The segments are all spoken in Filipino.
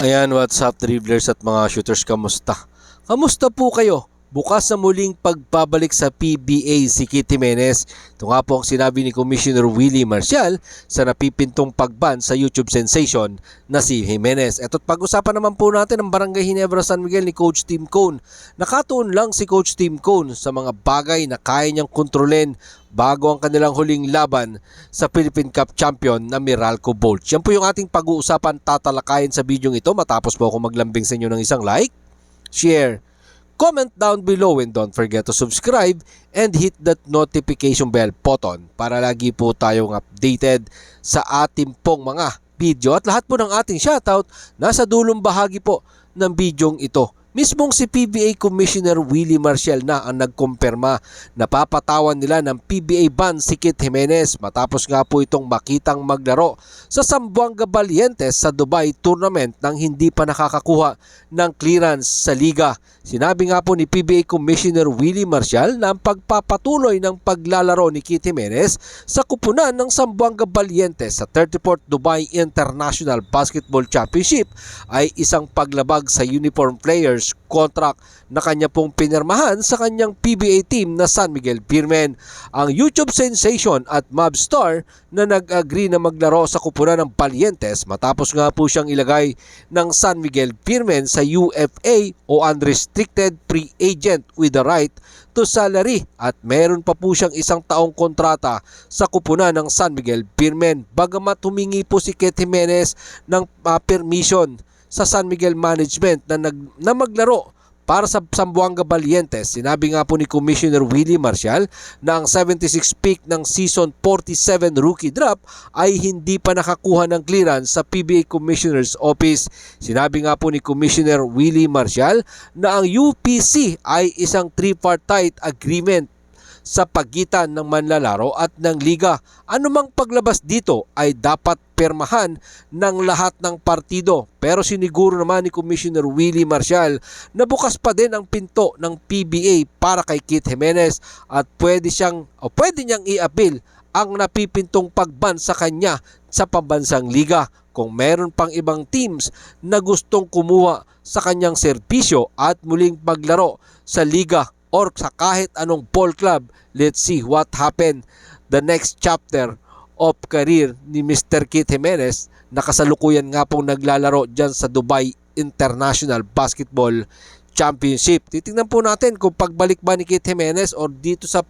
Ayan, what's up dribblers at mga shooters, kamusta? Kamusta po kayo? Bukas na muling pagbabalik sa PBA si Kit Jimenez. Ito nga po ang sinabi ni Commissioner Willie Marcial sa napipintong pagban sa YouTube sensation na si Jimenez. Eto't pag-usapan naman po natin ang Barangay Ginebra San Miguel ni Coach Tim Cone. Nakatuon lang si Coach Tim Cone sa mga bagay na kaya niyang kontrolin bago ang kanilang huling laban sa Philippine Cup champion na Meralco Bolts. Yan po yung ating pag-uusapan, tatalakayin sa video ito matapos po ako maglambing sa inyo ng isang like, share, comment down below, and don't forget to subscribe and hit that notification bell button para lagi po tayong updated sa ating pong mga video. At lahat po ng ating shoutout nasa dulong bahagi po ng bidyong ito. Mismong si PBA Commissioner Willie Marcial na ang nagkumpirma na papatawan nila ng PBA ban si Kit Jimenez matapos nga po itong makitang maglaro sa Zamboanga Valientes sa Dubai Tournament nang hindi pa nakakakuha ng clearance sa liga. Sinabi nga po ni PBA Commissioner Willie Marcial na ang pagpapatuloy ng paglalaro ni Kit Jimenez sa kupunan ng Zamboanga Valientes sa 34th Dubai International Basketball Championship ay isang paglabag sa uniform players contract na kanya pong pinirmahan sa kanyang PBA team na San Miguel Beermen. Ang YouTube sensation at mob star na nag-agree na maglaro sa kupunan ng Valientes matapos nga po siyang ilagay ng San Miguel Beermen sa UFA o unrestricted free agent with the right to salary, at meron pa po siyang isang taong kontrata sa kupunan ng San Miguel Beermen. Bagamat humingi po si Kit Jimenez ng permission sa San Miguel Management na maglaro para sa Zamboanga Valientes, sinabi nga po ni Commissioner Willie Marcial na ang 76 pick ng Season 47 rookie draft ay hindi pa nakakuha ng clearance sa PBA Commissioner's Office. Sinabi nga po ni Commissioner Willie Marcial na ang UPC ay isang tripartite agreement sa pagitan ng manlalaro at ng liga. Anumang paglabas dito ay dapat permahan ng lahat ng partido. Pero siniguro naman ni Commissioner Willie Marcial na bukas pa din ang pinto ng PBA para kay Kit Jimenez at pwede niyang i-appeal ang napipintong pagban sa kanya sa pambansang liga kung meron pang ibang teams na gustong kumuha sa kanyang serbisyo at muling paglaro sa liga or sa kahit anong ball club. Let's see what happened the next chapter of career ni Mr. Kit Jimenez na kasalukuyan nga pong naglalaro dyan sa Dubai International Basketball Championship. Titingnan po natin kung pagbalik ba ni Kit Jimenez or dito sa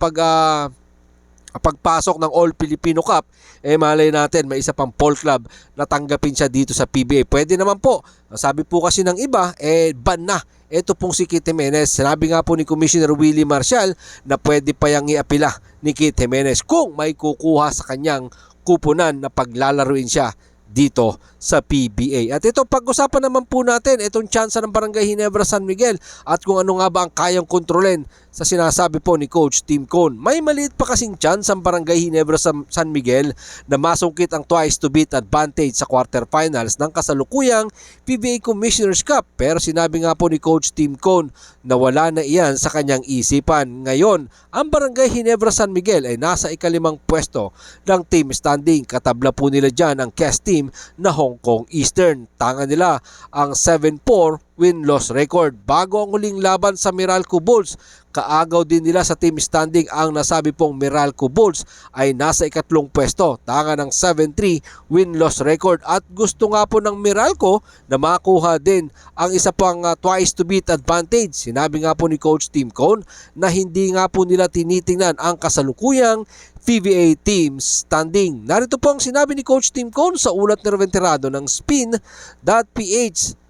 pagpasok ng All Filipino Cup, malay natin may isa pang ball club na tanggapin siya dito sa PBA. Pwede naman po. Sabi po kasi ng iba, ban na. Ito pong si Kit Jimenez. Sinabi nga po ni Commissioner Willie Marcial na pwede pa yang iapila ni Kit Jimenez kung may kukuha sa kanyang kupunan na paglalaruin siya dito sa PBA. At ito, pag-usapan naman po natin itong tsansa ng Barangay Ginebra San Miguel at kung ano nga ba ang kayang kontrolin sa sinasabi po ni Coach Tim Cone. May maliit pa kasing tsansa ang Barangay Ginebra San Miguel na masungkit ang twice to beat advantage sa quarterfinals ng kasalukuyang PBA Commissioner's Cup. Pero sinabi nga po ni Coach Tim Cone na wala na iyan sa kanyang isipan. Ngayon, ang Barangay Ginebra San Miguel ay nasa ikalimang pwesto ng team standing. Katabla po nila dyan ang Quest team na Hong Kong Eastern. Tanga nila ang 7-4 win-loss record. Bago ang huling laban sa Meralco Bolts, kaagaw din nila sa team standing. Ang nasabi pong Meralco Bolts ay nasa ikatlong pwesto, tanga ng 7-3 win-loss record. At gusto nga po ng Meralco na makuha din ang isa pang twice to beat advantage. Sinabi nga po ni Coach Tim Cone na hindi nga po nila tinitingnan ang kasalukuyang PBA team standing. Narito po ang sinabi ni Coach Tim Cone sa ulat na reventerado ng Spin.ph.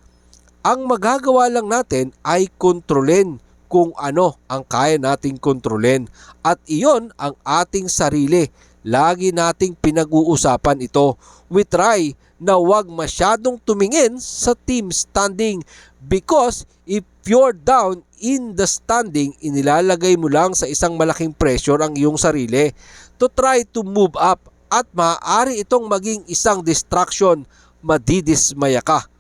Ang magagawa lang natin ay kontrolin kung ano ang kaya nating kontrolin. At iyon ang ating sarili. Lagi nating pinag-uusapan ito. We try na wag masyadong tumingin sa team standing because if you're down in the standing, inilalagay mo lang sa isang malaking pressure ang iyong sarili to try to move up at maaari itong maging isang distraction, madidismaya ka.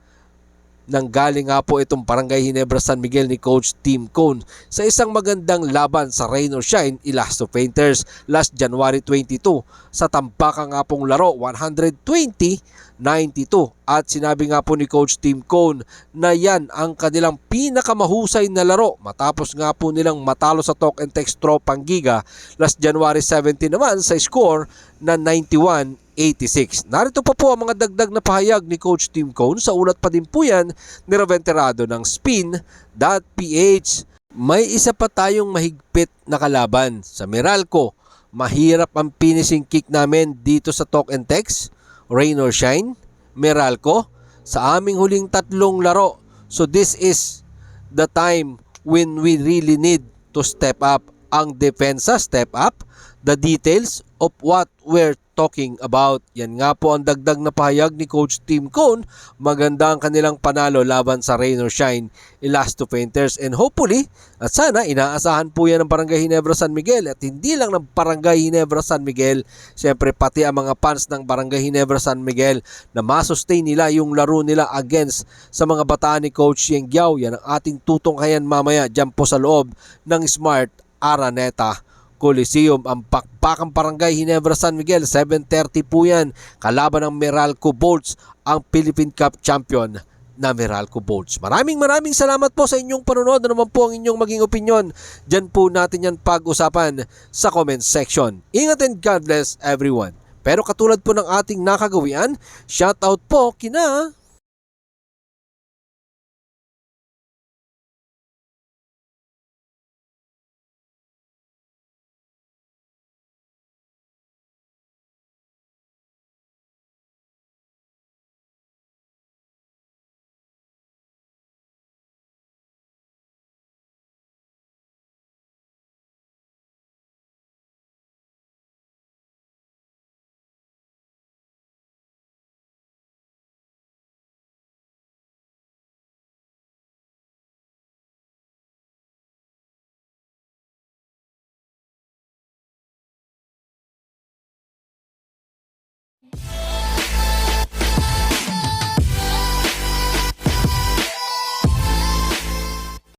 Nanggaling nga po itong Barangay Ginebra San Miguel ni Coach Tim Cone sa isang magandang laban sa Rain or Shine Elasto Painters last January 22 sa tampakang nga pong laro 120-99 92. At sinabi nga po ni Coach Tim Cone na yan ang kanilang pinakamahusay na laro matapos nga po nilang matalo sa Talk and Text Tropang Giga last January 17 naman sa score na 91-86. Narito pa po ang mga dagdag na pahayag ni Coach Tim Cone. Sa ulat pa din po yan ni Raventerado ng Spin.ph. May isa pa tayong mahigpit na kalaban sa Meralco. Mahirap ang finishing kick namin dito sa Talk and Text, rain or shine, Meralco, sa aming huling 3 laro. So this is the time when we really need to step up. Ang depensa, step up. The details of what we're talking about. Yan nga po ang dagdag na pahayag ni Coach Tim Cone. Maganda ang kanilang panalo laban sa rain or shine Elasto Painters. And hopefully, at sana inaasahan po yan ng Barangay Ginebra San Miguel. At hindi lang ng Barangay Ginebra San Miguel, siyempre pati ang mga fans ng Barangay Ginebra San Miguel na masustain nila yung laro nila against sa mga bataan ni Coach Yeng Giao. Yan ang ating tutunghayan mamaya dyan po sa loob ng Smart Araneta Coliseum. Ang Pakpakang Barangay Ginebra San Miguel, 7:30 po yan, kalaban ng Meralco Bolts, ang Philippine Cup champion na Meralco Bolts. Maraming salamat po sa inyong panonood. Ano naman po ang inyong maging opinion? Diyan po natin yan pag-usapan sa comment section. Ingat and God bless everyone. Pero katulad po ng ating nakagawian, shoutout po kina